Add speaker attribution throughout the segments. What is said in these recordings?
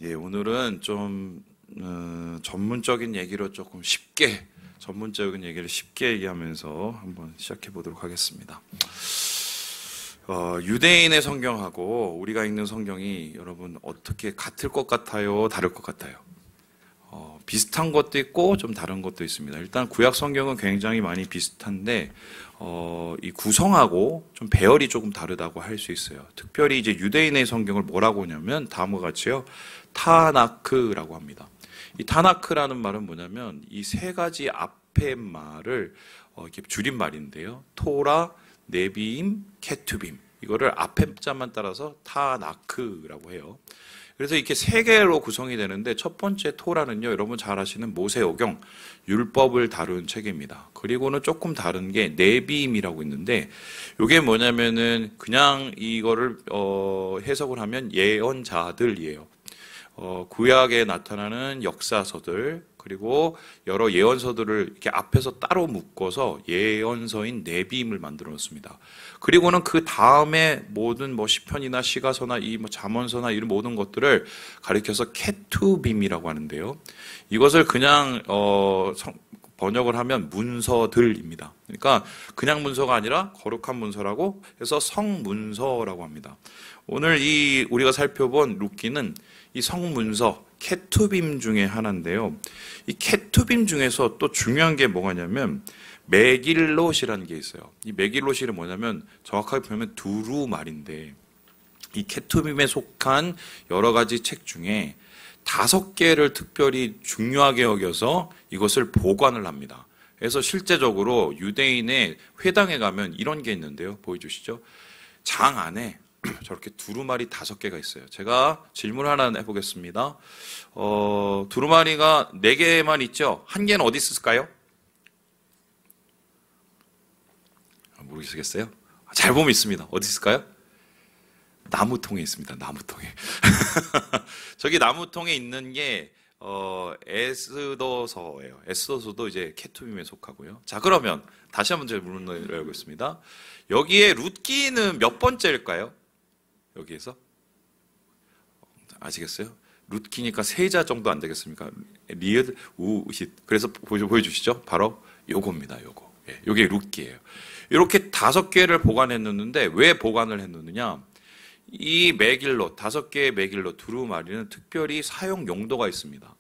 Speaker 1: 예, 오늘은 좀 전문적인 얘기로 조금 쉽게 전문적인 얘기를 쉽게 얘기하면서 한번 시작해 보도록 하겠습니다. 유대인의 성경하고 우리가 읽는 성경이 여러분 어떻게 같을 것 같아요? 다를 것 같아요? 비슷한 것도 있고 좀 다른 것도 있습니다. 일단 구약 성경은 굉장히 많이 비슷한데 이 구성하고 좀 배열이 조금 다르다고 할 수 있어요. 특별히 이제 유대인의 성경을 뭐라고 하냐면 다음과 같이요. 타나크라고 합니다. 이 타나크라는 말은 뭐냐면 이 세 가지 앞의 말을 이렇게 줄임말인데요. 토라, 네비임, 케투빔. 이거를 앞에 자만 따라서 타나크라고 해요. 그래서 이렇게 세 개로 구성이 되는데 첫 번째 토라는요, 여러분 잘 아시는 모세오경, 율법을 다룬 책입니다. 그리고는 조금 다른 게 네비임이라고 있는데 이게 뭐냐면은 그냥 이거를 해석을 하면 예언자들이에요. 구약에 나타나는 역사서들 그리고 여러 예언서들을 이렇게 앞에서 따로 묶어서 예언서인 네비임을 만들어 놓습니다. 그리고는 그 다음에 모든 시편이나 시가서나 이 잠언서나 이런 모든 것들을 가리켜서 케투빔이라고 하는데요. 이것을 그냥 번역을 하면 문서들입니다. 그러니까 그냥 문서가 아니라 거룩한 문서라고 해서 성문서라고 합니다. 오늘 우리가 살펴본 룻기는 이 성문서 케투빔 중에 하나인데요. 이 케투빔 중에서 또 중요한 게 뭐냐면 메길롯이라는 게 있어요. 이 메길롯이 뭐냐면 정확하게 보면 두루말인데 이 케투빔에 속한 여러 가지 책 중에 5개를 특별히 중요하게 여겨서 이것을 보관을 합니다. 그래서 실제적으로 유대인의 회당에 가면 이런 게 있는데요. 보여주시죠. 장 안에 저렇게 두루마리 5개가 있어요. 제가 질문 하나 해보겠습니다. 두루마리가 4개만 있죠? 1개는 어디 있을까요? 모르시겠어요? 잘 보면 있습니다. 어디 있을까요? 나무통에 있습니다. 나무통에. 저기 나무통에 있는 게 에스더서예요. 에스더서도 이제 케투빔에 속하고요. 자, 그러면 다시 한번 제가 물어보겠습니다. 열겠습니다. 여기에 룻기는 몇 번째일까요? 여기에서 아시겠어요? 룻기니까 세자 정도 안 되겠습니까? 리을 우싯. 그래서 보여주시죠. 바로 요겁니다. 요거. 예, 요게 룻기예요. 이렇게 5개를 보관했는데 왜 보관을 했느냐? 이 메길롯, 5개의 메길롯 두루마리는 특별히 사용 용도가 있습니다.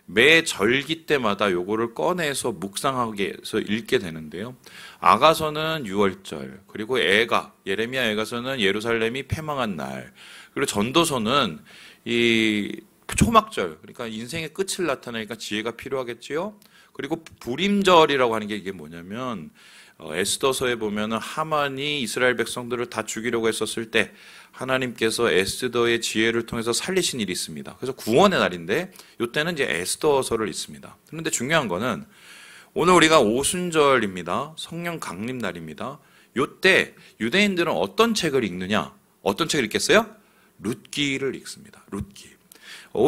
Speaker 1: 매 절기 때마다 요거를 꺼내서 묵상하게 해서 읽게 되는데요. 아가서는 6월절, 그리고 예레미야 애가서는 예루살렘이 패망한 날, 그리고 전도서는 이 초막절, 그러니까 인생의 끝을 나타내니까 지혜가 필요하겠지요. 그리고 불임절이라고 하는 게 이게 뭐냐면 에스더서에 보면은 하만이 이스라엘 백성들을 다 죽이려고 했었을 때 하나님께서 에스더의 지혜를 통해서 살리신 일이 있습니다. 그래서 구원의 날인데 이때는 이제 에스더서를 읽습니다. 그런데 중요한 거는 오늘 우리가 오순절입니다. 성령 강림 날입니다. 이때 유대인들은 어떤 책을 읽느냐? 어떤 책을 읽겠어요? 룻기를 읽습니다. 룻기.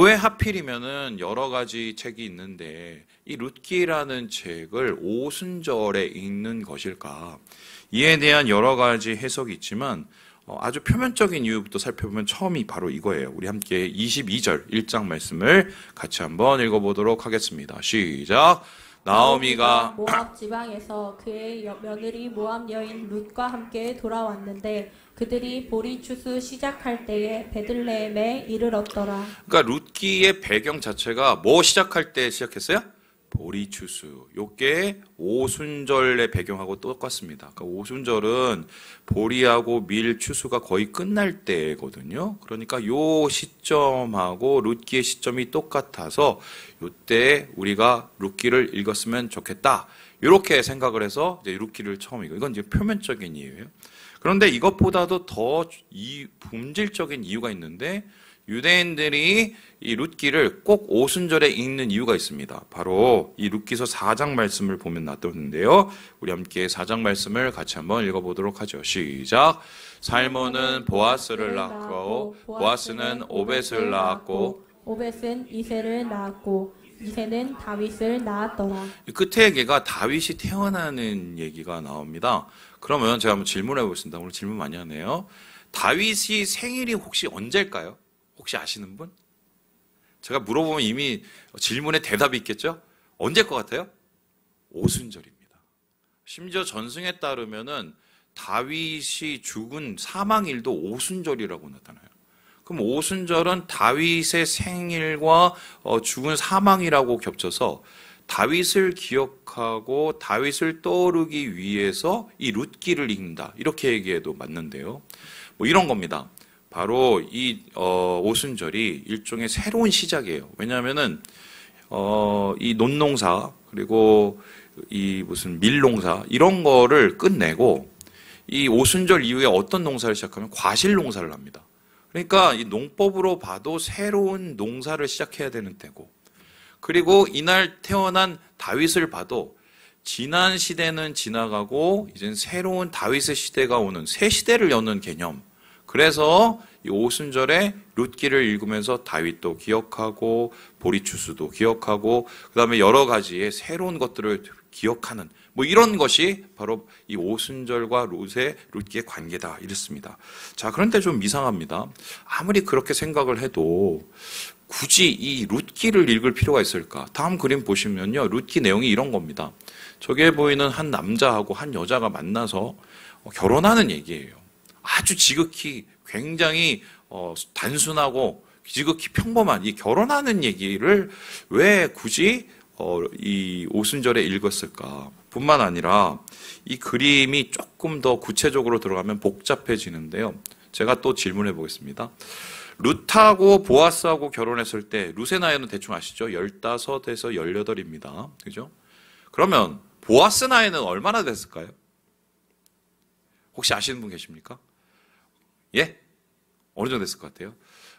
Speaker 1: 왜 하필이면은 여러 가지 책이 있는데 이 룻기라는 책을 오순절에 읽는 것일까? 이에 대한 여러 가지 해석이 있지만 아주 표면적인 이유부터 살펴보면 처음이 바로 이거예요. 우리 함께 22절 1장 말씀을 같이 한번 읽어보도록 하겠습니다. 시작. 나오미가
Speaker 2: 모압 지방에서 그의 며느리 모압 여인 룻과 함께 돌아왔는데 그들이 보리 추수 시작할 때에 베들레헴에 이르렀더라.
Speaker 1: 그러니까 룻기의 배경 자체가 뭐 시작할 때 시작했어요? 보리 추수. 요게 오순절의 배경하고 똑같습니다. 그러니까 오순절은 보리하고 밀 추수가 거의 끝날 때거든요. 그러니까 요 시점하고 룻기의 시점이 똑같아서 요때 우리가 룻기를 읽었으면 좋겠다. 이렇게 생각을 해서 이제 룻기를 처음 읽어요. 이건 이제 표면적인 이유예요. 그런데 이것보다도 더 본질적인 이유가 있는데 유대인들이 이 룻기를 꼭 오순절에 읽는 이유가 있습니다. 바로 이 룻기서 4장 말씀을 보면 나오는데요. 우리 함께 4장 말씀을 같이 한번 읽어보도록 하죠. 시작. 살몬은 보아스를 낳고 보아스는 오벳을 낳았고
Speaker 2: 오벳은 이새를 낳았고 이새는 다윗을 낳았더라.
Speaker 1: 끝에 얘기가 다윗이 태어나는 얘기가 나옵니다. 그러면 제가 한번 질문해 보겠습니다. 오늘 질문 많이 하네요. 다윗이 생일이 혹시 언제일까요? 혹시 아시는 분? 제가 물어보면 이미 질문에 대답이 있겠죠? 언제일 것 같아요? 오순절입니다. 심지어 전승에 따르면은 다윗이 죽은 사망일도 오순절이라고 나타나요. 그럼 오순절은 다윗의 생일과 죽은 사망이라고 겹쳐서 다윗을 기억하고 다윗을 떠오르기 위해서 이 룻기를 읽는다. 이렇게 얘기해도 맞는데요. 뭐 이런 겁니다. 바로 이 오순절이 일종의 새로운 시작이에요. 왜냐하면은 이 논농사 그리고 이 무슨 밀농사 이런 거를 끝내고 이 오순절 이후에 어떤 농사를 시작하면 과실 농사를 합니다. 그러니까 이 농법으로 봐도 새로운 농사를 시작해야 되는 때고, 그리고 이날 태어난 다윗을 봐도 지난 시대는 지나가고 이젠 새로운 다윗의 시대가 오는 새 시대를 여는 개념. 그래서 이 오순절에 룻기를 읽으면서 다윗도 기억하고 보리추수도 기억하고 그다음에 여러 가지의 새로운 것들을 기억하는 뭐 이런 것이 바로 이 오순절과 룻기의 관계다 이랬습니다. 자, 그런데 좀 이상합니다. 아무리 그렇게 생각을 해도 굳이 이 룻기를 읽을 필요가 있을까? 다음 그림 보시면요, 룻기 내용이 이런 겁니다. 저기에 보이는 한 남자하고 한 여자가 만나서 결혼하는 얘기예요. 아주 지극히 굉장히 단순하고 지극히 평범한 이 결혼하는 얘기를 왜 굳이 이 오순절에 읽었을까? 뿐만 아니라 이 그림이 조금 더 구체적으로 들어가면 복잡해지는데요. 제가 또 질문해 보겠습니다. 룻하고 보아스하고 결혼했을 때 룻의 나이는 대충 아시죠? 15에서 18입니다. 그죠? 그러면 보아스 나이는 얼마나 됐을까요? 혹시 아시는 분 계십니까? 예? 어느 정도 됐을 것 같아요?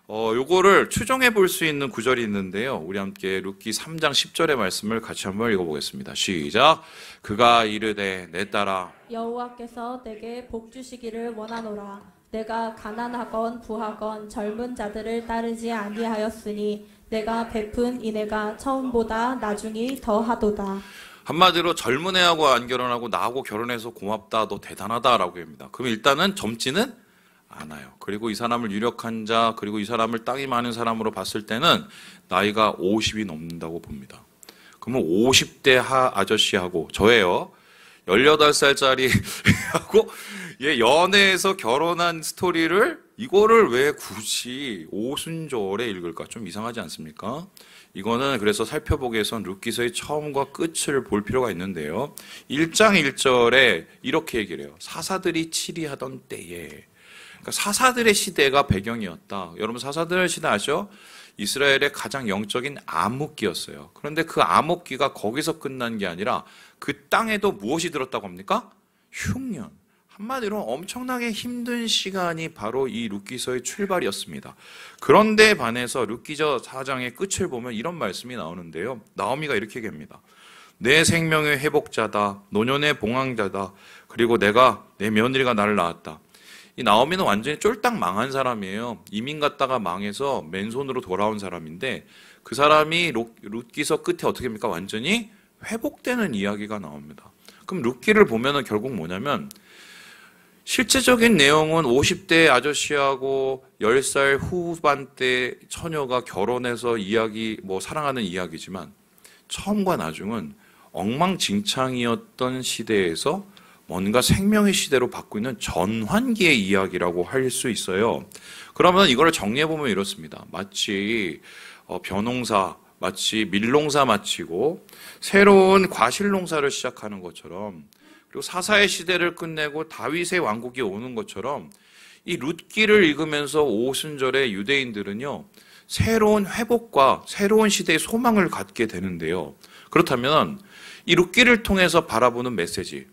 Speaker 1: 요거를 추정해 볼 수 있는 구절이 있는데요. 우리 함께 룻기 3장 10절의 말씀을 같이 한번 읽어보겠습니다. 시작. 그가 이르되 내 딸아
Speaker 2: 여호와께서 내게 복 주시기를 원하노라. 내가 가난하건 부하건 젊은 자들을 따르지 아니하였으니 내가 베푼 이내가 처음보다 나중이 더하도다.
Speaker 1: 한마디로 젊은 애하고 안 결혼하고 나하고 결혼해서 고맙다, 너 대단하다라고 합니다. 그럼 일단은 젊지는 않아요. 그리고 이 사람을 유력한 자, 그리고 이 사람을 땅이 많은 사람으로 봤을 때는 나이가 50이 넘는다고 봅니다. 그러면 50대 아저씨하고 저예요. 18살짜리 하고 연애해서 결혼한 스토리를 이거를 왜 굳이 오순절에 읽을까? 좀 이상하지 않습니까? 이거는 그래서 살펴보기 위해선 룻기서의 처음과 끝을 볼 필요가 있는데요. 1장 1절에 이렇게 얘기를 해요. 사사들이 치리하던 때에. 그러니까 사사들의 시대가 배경이었다. 여러분 사사들의 시대 아시죠? 이스라엘의 가장 영적인 암흑기였어요. 그런데 그 암흑기가 거기서 끝난 게 아니라 그 땅에도 무엇이 들었다고 합니까? 흉년. 한마디로 엄청나게 힘든 시간이 바로 이 룻기서의 출발이었습니다. 그런데 반해서 룻기서 4장의 끝을 보면 이런 말씀이 나오는데요. 나오미가 이렇게 얘기합니다. 내 생명의 회복자다. 노년의 봉황자다. 그리고 내 며느리가 나를 낳았다. 이 나오미는 완전히 쫄딱 망한 사람이에요. 이민 갔다가 망해서 맨손으로 돌아온 사람인데 그 사람이 룻기서 끝에 어떻게 합니까? 완전히 회복되는 이야기가 나옵니다. 그럼 룻기를 보면은 결국 뭐냐면 실제적인 내용은 50대 아저씨하고 10살 후반대 처녀가 결혼해서 사랑하는 이야기지만 처음과 나중은 엉망진창이었던 시대에서 뭔가 생명의 시대로 바꾸는 전환기의 이야기라고 할 수 있어요. 그러면 이걸 정리해보면 이렇습니다. 마치 벼농사, 마치 밀농사 마치고 새로운 과실농사를 시작하는 것처럼 그리고 사사의 시대를 끝내고 다윗의 왕국이 오는 것처럼 이 룻기를 읽으면서 오순절에 유대인들은요. 새로운 회복과 새로운 시대의 소망을 갖게 되는데요. 그렇다면 이 룻기를 통해서 바라보는 메시지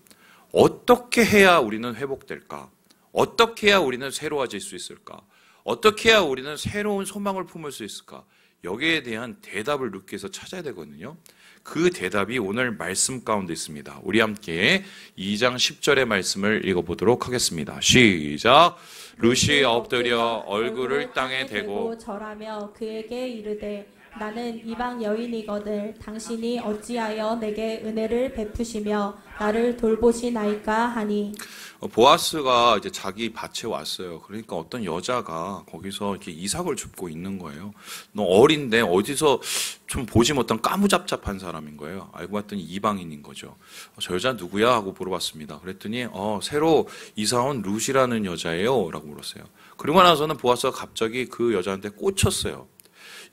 Speaker 1: 어떻게 해야 우리는 회복될까? 어떻게 해야 우리는 새로워질 수 있을까? 어떻게 해야 우리는 새로운 소망을 품을 수 있을까? 여기에 대한 대답을 룻기에서 찾아야 되거든요. 그 대답이 오늘 말씀 가운데 있습니다. 우리 함께 2장 10절의 말씀을 읽어보도록 하겠습니다. 시작! 룻이 엎드려 얼굴을 땅에 대고
Speaker 2: 절하며 그에게 이르되 나는 이방 여인이거늘 당신이 어찌하여 내게 은혜를 베푸시며 나를 돌보시나이까 하니.
Speaker 1: 보아스가 이제 자기 밭에 왔어요. 그러니까 어떤 여자가 거기서 이렇게 이삭을 줍고 있는 거예요. 너 어린데 어디서 좀 보지 못한 까무잡잡한 사람인 거예요. 알고 봤더니 이방인인 거죠. 저 여자 누구야? 하고 물어봤습니다. 그랬더니 새로 이사 온 룻이라는 여자예요. 라고 물었어요. 그러고 나서는 보아스가 갑자기 그 여자한테 꽂혔어요.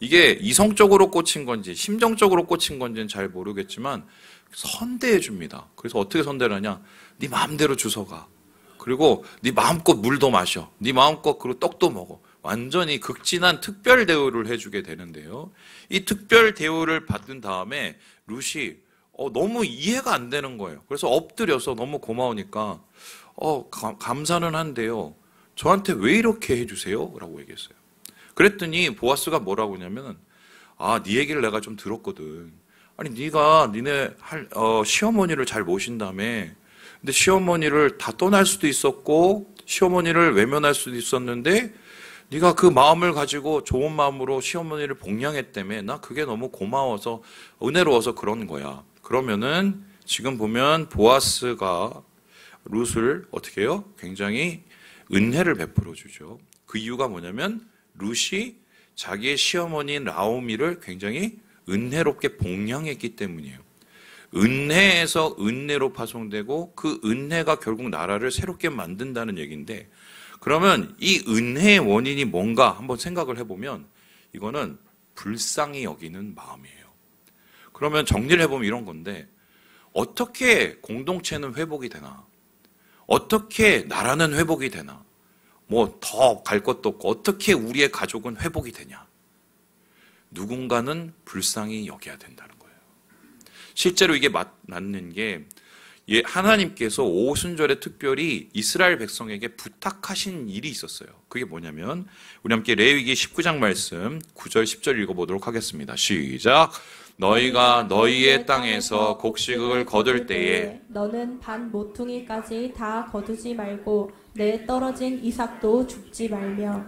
Speaker 1: 이게 이성적으로 꽂힌 건지 심정적으로 꽂힌 건지는 잘 모르겠지만 선대해 줍니다. 그래서 어떻게 선대를 하냐? 네 마음대로 주워가. 그리고 네 마음껏 물도 마셔. 네 마음껏 그리고 떡도 먹어. 완전히 극진한 특별 대우를 해주게 되는데요. 이 특별 대우를 받은 다음에 룻이 너무 이해가 안 되는 거예요. 그래서 엎드려서 너무 고마우니까 감사는 한데요. 저한테 왜 이렇게 해주세요? 라고 얘기했어요. 그랬더니 보아스가 뭐라고 하냐면 네 얘기를 내가 좀 들었거든. 아니 네가 니네 시어머니를 잘 모신다며. 근데 시어머니를 다 떠날 수도 있었고 시어머니를 외면할 수도 있었는데 네가 그 마음을 가지고 좋은 마음으로 시어머니를 복양했다며. 나 그게 너무 고마워서 은혜로워서 그런 거야. 그러면은 지금 보면 보아스가 룻을 어떻게 해요? 굉장히 은혜를 베풀어 주죠. 그 이유가 뭐냐면 룻이 자기의 시어머니인 나오미를 굉장히 은혜롭게 복양했기 때문이에요. 은혜에서 은혜로 파송되고 그 은혜가 결국 나라를 새롭게 만든다는 얘기인데, 그러면 이 은혜의 원인이 뭔가 한번 생각을 해보면 이거는 불쌍히 여기는 마음이에요. 그러면 정리를 해보면 이런 건데, 어떻게 공동체는 회복이 되나? 어떻게 나라는 회복이 되나? 뭐 더 갈 것도 없고 어떻게 우리의 가족은 회복이 되냐? 누군가는 불쌍히 여겨야 된다는 거예요. 실제로 이게 맞는 게 하나님께서 오순절에 특별히 이스라엘 백성에게 부탁하신 일이 있었어요. 그게 뭐냐면 우리 함께 레위기 19장 말씀 9절 10절 읽어보도록 하겠습니다. 시작. 너희가 너희의 땅에서 곡식을 거둘 때에
Speaker 2: 너는 반 모퉁이까지 다 거두지 말고 내 떨어진 이삭도 줍지 말며.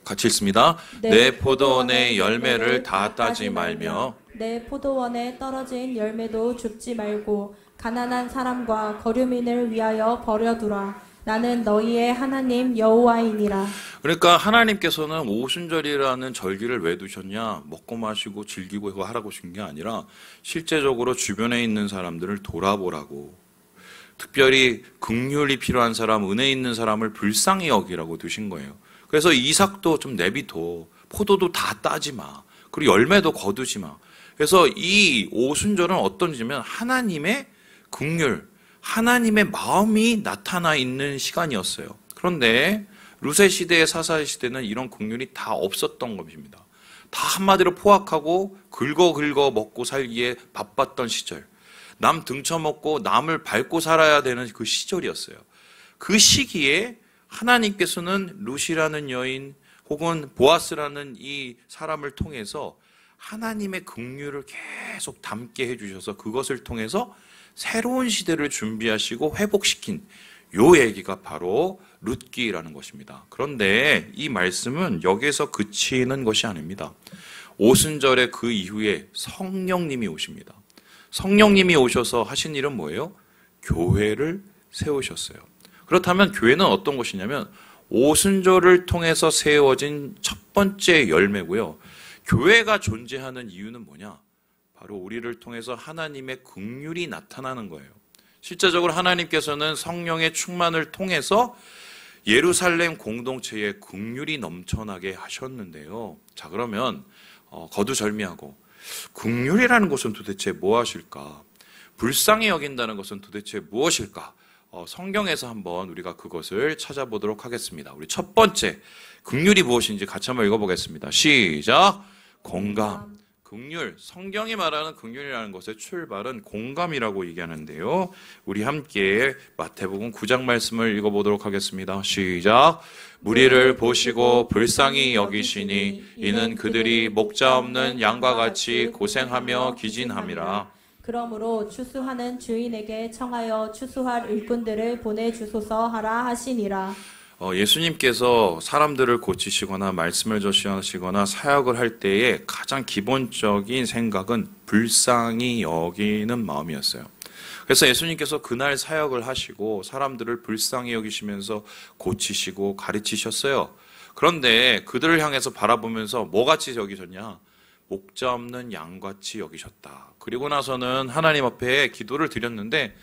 Speaker 1: 같이 읽습니다. 내 포도원의 열매를 다 따지 말며
Speaker 2: 내 포도원에 떨어진 열매도 줍지 말고 가난한 사람과 거류민을 위하여 버려두라. 나는 너희의 하나님 여호와이니라.
Speaker 1: 그러니까 하나님께서는 오순절이라는 절기를 왜 두셨냐? 먹고 마시고 즐기고 하라고 주신 게 아니라 실제적으로 주변에 있는 사람들을 돌아보라고, 특별히 긍휼이 필요한 사람, 은혜 있는 사람을 불쌍히 여기라고 두신 거예요. 그래서 이삭도 좀 내비둬. 포도도 다 따지 마. 그리고 열매도 거두지 마. 그래서 이 오순절은 어떤 지면 하나님의 긍휼, 하나님의 마음이 나타나 있는 시간이었어요. 그런데 룻의 시대의 사사의 시대는 이런 긍휼이 다 없었던 것입니다. 다 한마디로 포악하고 긁어 먹고 살기에 바빴던 시절, 남 등쳐먹고 남을 밟고 살아야 되는 그 시절이었어요. 그 시기에 하나님께서는 룻이라는 여인 혹은 보아스라는 이 사람을 통해서 하나님의 긍휼을 계속 담게 해주셔서 그것을 통해서 새로운 시대를 준비하시고 회복시킨 요 얘기가 바로 룻기라는 것입니다. 그런데 이 말씀은 여기에서 그치는 것이 아닙니다. 오순절의 그 이후에 성령님이 오십니다. 성령님이 오셔서 하신 일은 뭐예요? 교회를 세우셨어요. 그렇다면 교회는 어떤 것이냐면 오순절을 통해서 세워진 첫 번째 열매고요. 교회가 존재하는 이유는 뭐냐? 바로 우리를 통해서 하나님의 긍휼이 나타나는 거예요. 실제적으로 하나님께서는 성령의 충만을 통해서 예루살렘 공동체에 긍휼이 넘쳐나게 하셨는데요. 자, 그러면 거두절미하고 긍휼이라는 것은 도대체 무엇일까? 불쌍히 여긴다는 것은 도대체 무엇일까? 성경에서 한번 우리가 그것을 찾아보도록 하겠습니다. 우리 첫 번째, 긍휼이 무엇인지 같이 한번 읽어보겠습니다. 시작! 공감. 긍휼, 성경이 말하는 긍휼이라는 것의 출발은 공감이라고 얘기하는데요. 우리 함께 마태복음 9장 말씀을 읽어보도록 하겠습니다. 시작! 무리를 보시고 불쌍히 여기시니 이는 그들이 목자 없는 양과 같이 고생하며 기진함이라.
Speaker 2: 그러므로 추수하는 주인에게 청하여 추수할 일꾼들을 보내주소서 하라 하시니라.
Speaker 1: 예수님께서 사람들을 고치시거나 말씀을 전하시거나 사역을 할 때에 가장 기본적인 생각은 불쌍히 여기는 마음이었어요. 그래서 예수님께서 그날 사역을 하시고 사람들을 불쌍히 여기시면서 고치시고 가르치셨어요. 그런데 그들을 향해서 바라보면서 뭐같이 여기셨냐? 목자 없는 양같이 여기셨다. 그리고 나서는 하나님 앞에 기도를 드렸는데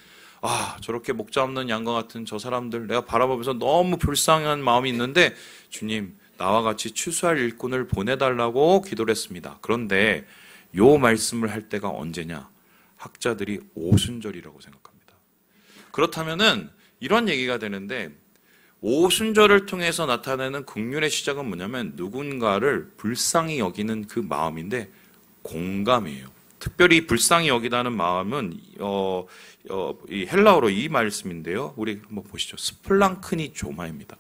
Speaker 1: 저렇게 목자 없는 양과 같은 저 사람들 내가 바라보면서 너무 불쌍한 마음이 있는데 주님 나와 같이 추수할 일꾼을 보내달라고 기도를 했습니다. 그런데 요 말씀을 할 때가 언제냐? 학자들이 오순절이라고 생각합니다. 그렇다면은 이런 얘기가 되는데 오순절을 통해서 나타내는 긍휼의 시작은 뭐냐면 누군가를 불쌍히 여기는 그 마음인데 공감이에요. 특별히 불쌍히 여기다는 마음은 이 헬라어로 이 말씀인데요. 우리 한번 보시죠. 스플랑크니 조마입니다.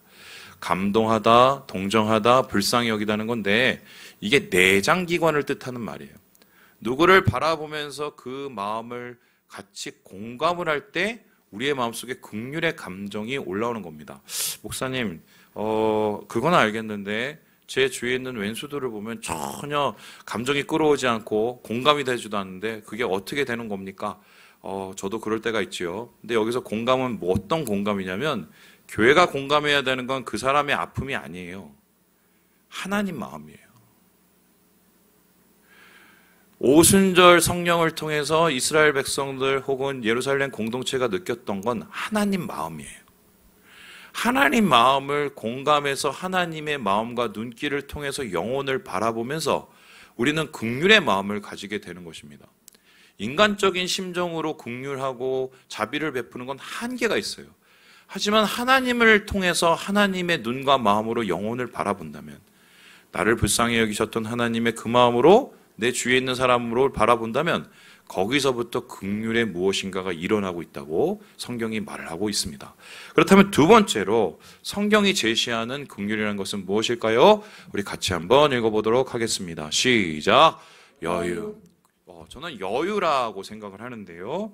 Speaker 1: 감동하다, 동정하다, 불쌍히 여기다는 건데 이게 내장기관을 뜻하는 말이에요. 누구를 바라보면서 그 마음을 같이 공감을 할 때 우리의 마음속에 긍휼의 감정이 올라오는 겁니다. 목사님, 그건 알겠는데 제 주위에 있는 왼수들을 보면 전혀 감정이 끌어오지 않고 공감이 되지도 않는데 그게 어떻게 되는 겁니까? 저도 그럴 때가 있지요. 근데 여기서 공감은 뭐 어떤 공감이냐면 교회가 공감해야 되는 건 그 사람의 아픔이 아니에요. 하나님 마음이에요. 오순절 성령을 통해서 이스라엘 백성들 혹은 예루살렘 공동체가 느꼈던 건 하나님 마음이에요. 하나님 마음을 공감해서 하나님의 마음과 눈길을 통해서 영혼을 바라보면서 우리는 긍휼의 마음을 가지게 되는 것입니다. 인간적인 심정으로 긍휼하고 자비를 베푸는 건 한계가 있어요. 하지만 하나님을 통해서 하나님의 눈과 마음으로 영혼을 바라본다면 나를 불쌍히 여기셨던 하나님의 그 마음으로 내 주위에 있는 사람으로 바라본다면 거기서부터 긍휼의 무엇인가가 일어나고 있다고 성경이 말을 하고 있습니다. 그렇다면 두 번째로 성경이 제시하는 긍휼이라는 것은 무엇일까요? 우리 같이 한번 읽어보도록 하겠습니다. 시작. 여유. 저는 여유라고 생각을 하는데요.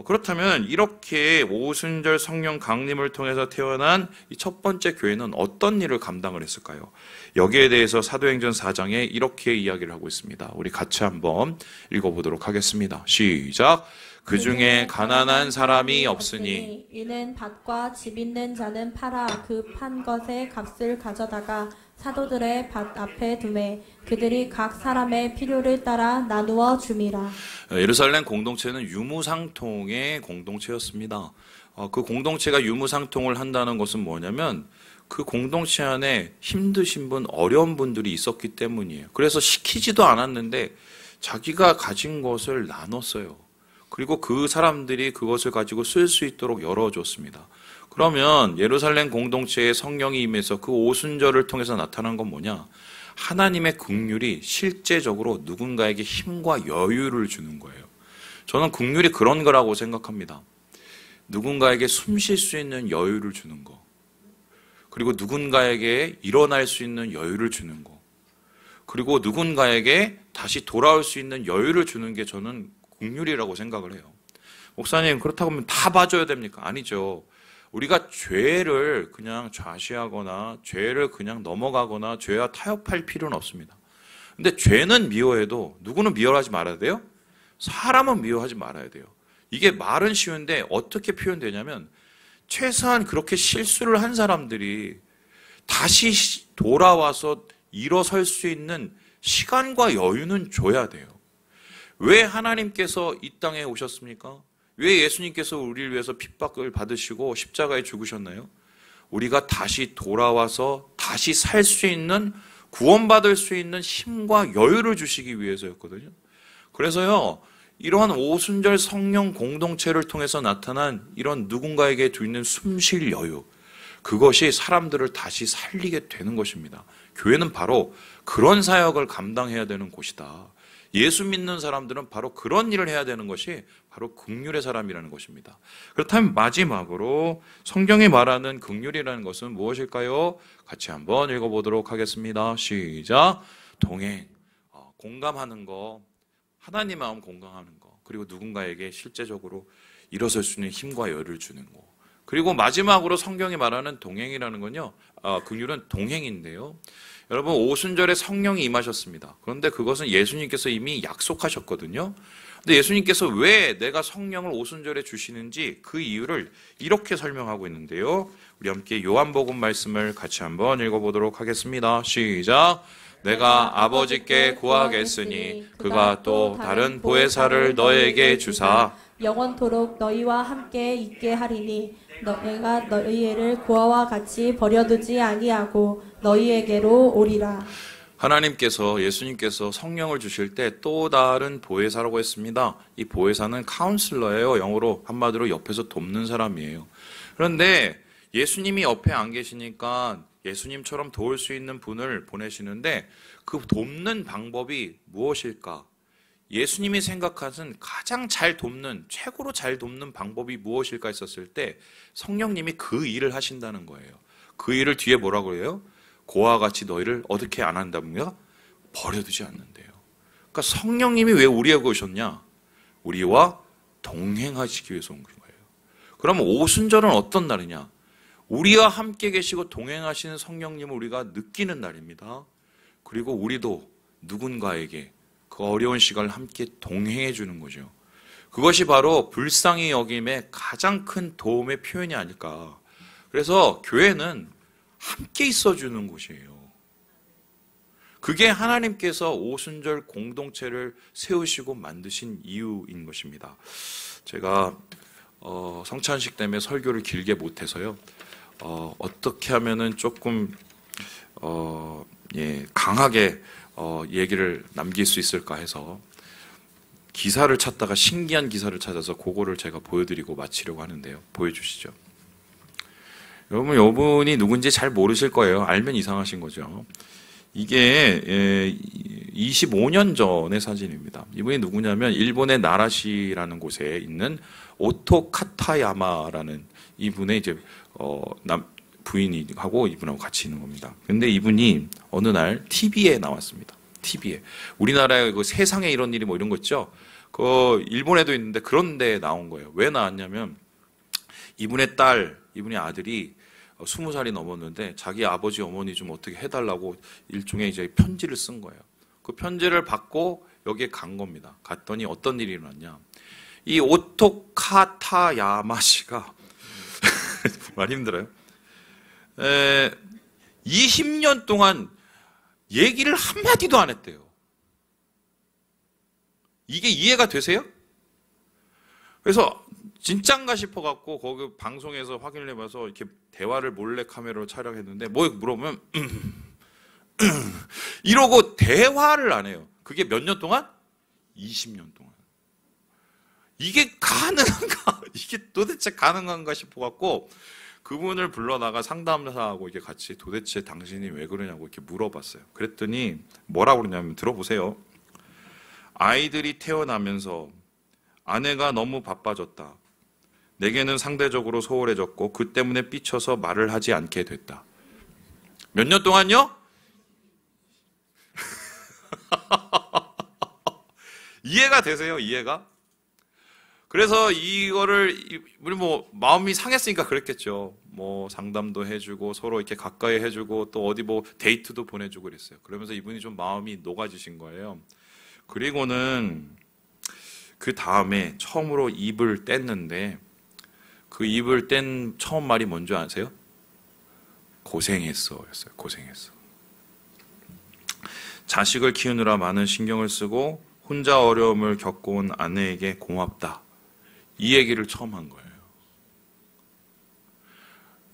Speaker 1: 그렇다면 이렇게 오순절 성령 강림을 통해서 태어난 이 첫 번째 교회는 어떤 일을 감당을 했을까요? 여기에 대해서 사도행전 4장에 이렇게 이야기를 하고 있습니다. 우리 같이 한번 읽어보도록 하겠습니다. 시작. 그 중에 가난한 사람이 없으니
Speaker 2: 이는 밭과 집 있는 자는 팔아 그 판 것의 값을 가져다가 사도들의 밭 앞에 두매 그들이 각 사람의 필요를 따라 나누어 줌이라.
Speaker 1: 예루살렘 공동체는 유무상통의 공동체였습니다. 그 공동체가 유무상통을 한다는 것은 뭐냐면 그 공동체 안에 힘드신 분, 어려운 분들이 있었기 때문이에요. 그래서 시키지도 않았는데 자기가 가진 것을 나눴어요. 그리고 그 사람들이 그것을 가지고 쓸 수 있도록 열어줬습니다. 그러면 예루살렘 공동체에 성령이 임해서 그 오순절을 통해서 나타난 건 뭐냐? 하나님의 긍휼이 실제적으로 누군가에게 힘과 여유를 주는 거예요. 저는 긍휼이 그런 거라고 생각합니다. 누군가에게 숨 쉴 수 있는 여유를 주는 거. 그리고 누군가에게 일어날 수 있는 여유를 주는 거. 그리고 누군가에게 다시 돌아올 수 있는 여유를 주는 게 저는 긍휼이라고 생각을 해요. 목사님, 그렇다고 하면 다 봐줘야 됩니까? 아니죠. 우리가 죄를 그냥 좌시하거나 죄를 그냥 넘어가거나 죄와 타협할 필요는 없습니다. 근데 죄는 미워해도 누구는 미워하지 말아야 돼요? 사람은 미워하지 말아야 돼요. 이게 말은 쉬운데 어떻게 표현되냐면 최소한 그렇게 실수를 한 사람들이 다시 돌아와서 일어설 수 있는 시간과 여유는 줘야 돼요. 왜 하나님께서 이 땅에 오셨습니까? 왜 예수님께서 우리를 위해서 핍박을 받으시고 십자가에 죽으셨나요? 우리가 다시 돌아와서 다시 살 수 있는, 구원받을 수 있는 힘과 여유를 주시기 위해서였거든요. 그래서요, 이러한 오순절 성령 공동체를 통해서 나타난 이런 누군가에게 주는 숨쉴 여유, 그것이 사람들을 다시 살리게 되는 것입니다. 교회는 바로 그런 사역을 감당해야 되는 곳이다. 예수 믿는 사람들은 바로 그런 일을 해야 되는 것이 바로 긍휼의 사람이라는 것입니다. 그렇다면 마지막으로 성경이 말하는 긍휼이라는 것은 무엇일까요? 같이 한번 읽어보도록 하겠습니다. 시작. 동행, 공감하는 거, 하나님 마음 공감하는 거, 그리고 누군가에게 실제적으로 일어설 수 있는 힘과 여유를 주는 거. 그리고 마지막으로 성경이 말하는 동행이라는 건요, 긍휼은 동행인데요. 여러분, 오순절에 성령이 임하셨습니다. 그런데 그것은 예수님께서 이미 약속하셨거든요. 근데 예수님께서 왜 내가 성령을 오순절에 주시는지 그 이유를 이렇게 설명하고 있는데요. 우리 함께 요한복음 말씀을 같이 한번 읽어보도록 하겠습니다. 시작. 내가 아버지께 구하겠으니 그가 또 다른 보혜사를 너에게 주사
Speaker 2: 영원토록 너희와 함께 있게 하리니 내가 너희를 고아와 같이 버려두지 아니하고 너희에게로 오리라.
Speaker 1: 하나님께서 예수님께서 성령을 주실 때 또 다른 보혜사라고 했습니다. 이 보혜사는 카운슬러예요. 영어로 한마디로 옆에서 돕는 사람이에요. 그런데 예수님이 옆에 안 계시니까 예수님처럼 도울 수 있는 분을 보내시는데 그 돕는 방법이 무엇일까? 예수님이 생각하는 가장 잘 돕는, 최고로 잘 돕는 방법이 무엇일까 했었을 때 성령님이 그 일을 하신다는 거예요. 그 일을 뒤에 뭐라고 해요? 고아와 같이 너희를 어떻게 안 한다며? 버려두지 않는데요. 그러니까 성령님이 왜 우리에게 오셨냐? 우리와 동행하시기 위해서 온 거예요. 그러면 오순절은 어떤 날이냐? 우리와 함께 계시고 동행하시는 성령님을 우리가 느끼는 날입니다. 그리고 우리도 누군가에게 그 어려운 시간을 함께 동행해 주는 거죠. 그것이 바로 불쌍히 여김의 가장 큰 도움의 표현이 아닐까. 그래서 교회는 함께 있어주는 곳이에요. 그게 하나님께서 오순절 공동체를 세우시고 만드신 이유인 것입니다. 제가 성찬식 때문에 설교를 길게 못해서요. 어떻게 하면은 조금 강하게 얘기를 남길 수 있을까 해서 기사를 찾다가 신기한 기사를 찾아서 그거를 제가 보여드리고 마치려고 하는데요. 보여주시죠. 여러분, 이분이 누군지 잘 모르실 거예요. 알면 이상하신 거죠. 이게 25년 전의 사진입니다. 이분이 누구냐면 일본의 나라시라는 곳에 있는 오토 카타야마라는 이분의 이제 부인하고 이분하고 같이 있는 겁니다. 근데 이분이 어느 날 TV에 나왔습니다. TV에. 우리나라에 그 세상에 이런 일이 뭐 이런 거 있죠? 그 일본에도 있는데 그런 데 나온 거예요. 왜 나왔냐면 이분의 딸, 이분의 아들이 20살이 넘었는데 자기 아버지 어머니 좀 어떻게 해달라고 일종의 이제 편지를 쓴 거예요. 그 편지를 받고 여기에 간 겁니다. 갔더니 어떤 일이 일어났냐? 이 오토카타야마 씨가 많이 힘들어요. 20년 동안 얘기를 한마디도 안 했대요. 이게 이해가 되세요? 그래서 진짠가 싶어갖고 거기 방송에서 확인을 해봐서 이렇게 대화를 몰래 카메라로 촬영했는데 뭐 물어보면 이러고 대화를 안 해요. 그게 몇 년 동안? 20년 동안. 이게 가능한가? 이게 도대체 가능한가 싶어갖고 그분을 불러다가 상담사하고 이렇게 같이 도대체 당신이 왜 그러냐고 이렇게 물어봤어요. 그랬더니 뭐라고 그러냐면 들어보세요. 아이들이 태어나면서 아내가 너무 바빠졌다. 내게는 상대적으로 소홀해졌고 그 때문에 삐쳐서 말을 하지 않게 됐다. 몇 년 동안요? 이해가 되세요? 이해가? 그래서 이거를 우리 뭐 마음이 상했으니까 그랬겠죠. 뭐 상담도 해주고 서로 이렇게 가까이 해주고 또 어디 뭐 데이트도 보내주고 그랬어요. 그러면서 이분이 좀 마음이 녹아지신 거예요. 그리고는 그 다음에 처음으로 입을 뗐는데 그 입을 뗀 처음 말이 뭔지 아세요? 고생했어 였어요. 고생했어. 자식을 키우느라 많은 신경을 쓰고 혼자 어려움을 겪어온 아내에게 고맙다. 이 얘기를 처음 한 거예요.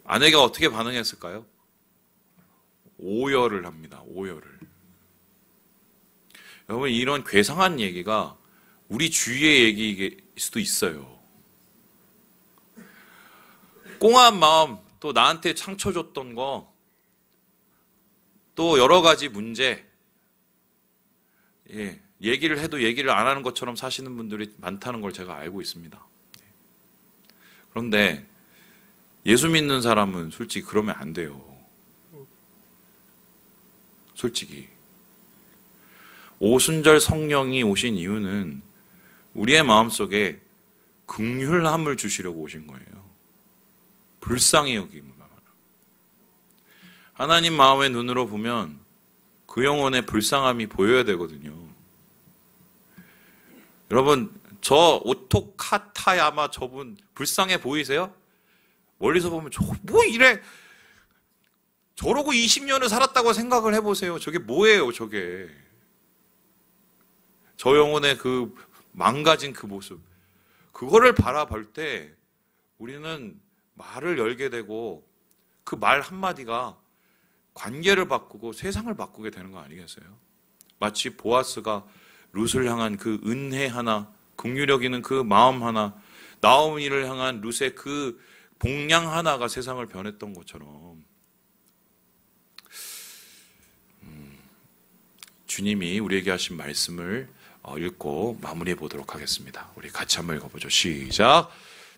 Speaker 1: 아내가 어떻게 반응했을까요? 오열을 합니다. 오열을. 여러분, 이런 괴상한 얘기가 우리 주위의 얘기일 수도 있어요. 꽁한 마음, 또 나한테 상처 줬던 거, 또 여러 가지 문제, 얘기를 해도 얘기를 안 하는 것처럼 사시는 분들이 많다는 걸 제가 알고 있습니다. 그런데 예수 믿는 사람은 솔직히 그러면 안 돼요. 솔직히. 오순절 성령이 오신 이유는 우리의 마음속에 긍휼함을 주시려고 오신 거예요. 불쌍히 여김을. 하나님 마음의 눈으로 보면 그 영혼의 불쌍함이 보여야 되거든요. 여러분, 저 오토카타야마 저분 불쌍해 보이세요? 멀리서 보면 뭐 이래, 저러고 20년을 살았다고 생각을 해보세요. 저게 뭐예요, 저게. 저 영혼의 그 망가진 그 모습. 그거를 바라볼 때 우리는 말을 열게 되고 그 말 한마디가 관계를 바꾸고 세상을 바꾸게 되는 거 아니겠어요? 마치 보아스가 룻을 향한 그 은혜 하나, 긍휼력 있는 그 마음 하나, 나오미를 향한 룻의 그 복량 하나가 세상을 변했던 것처럼 주님이 우리에게 하신 말씀을 읽고 마무리해 보도록 하겠습니다. 우리 같이 한번 읽어보죠. 시작.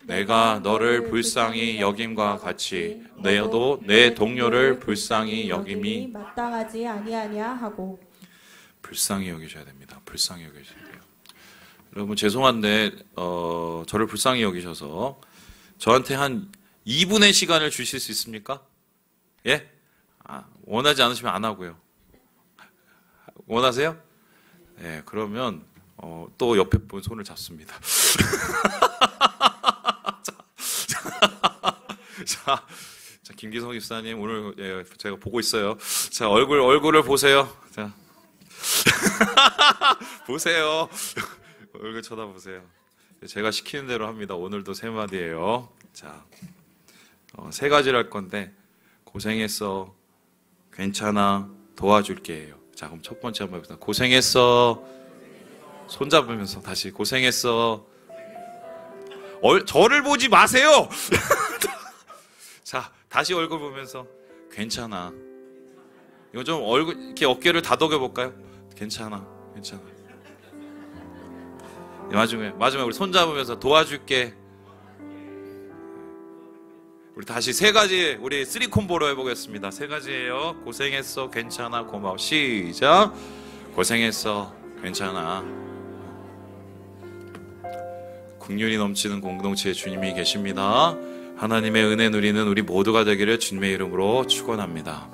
Speaker 1: 내가 너를 불쌍히 여김과 같이 너도 내 동료를 불쌍히 여김이
Speaker 2: 마땅하지 아니하냐 하고.
Speaker 1: 불쌍히 여기셔야 됩니다. 불쌍히 여기셔야 돼요. 여러분 죄송한데 저를 불쌍히 여기셔서 저한테 한 2분의 시간을 주실 수 있습니까? 예? 원하지 않으시면 안 하고요. 원하세요? 예, 그러면 또 옆에 분 손을 잡습니다. 자, 김기성 집사님 오늘 예, 제가 보고 있어요. 자, 얼굴을 보세요. 자, 보세요. 얼굴 쳐다보세요. 제가 시키는 대로 합니다. 오늘도 세 마디예요. 자, 세 가지를 할 건데 고생했어, 괜찮아, 도와줄게요. 자, 그럼 첫 번째 한번 해봅시다. 고생했어. 손 잡으면서 다시 고생했어. 저를 보지 마세요. 자, 다시 얼굴 보면서 괜찮아. 이거 좀 얼굴 이렇게 어깨를 다독여 볼까요? 괜찮아, 괜찮아. 마지막에 우리 손 잡으면서 도와줄게. 우리 다시 세 가지 우리 3콤보로 해보겠습니다. 세 가지예요. 고생했어, 괜찮아, 고마워. 시작. 고생했어, 괜찮아. 긍휼이 넘치는 공동체에 주님이 계십니다. 하나님의 은혜 누리는 우리 모두가 되기를 주님의 이름으로 축원합니다.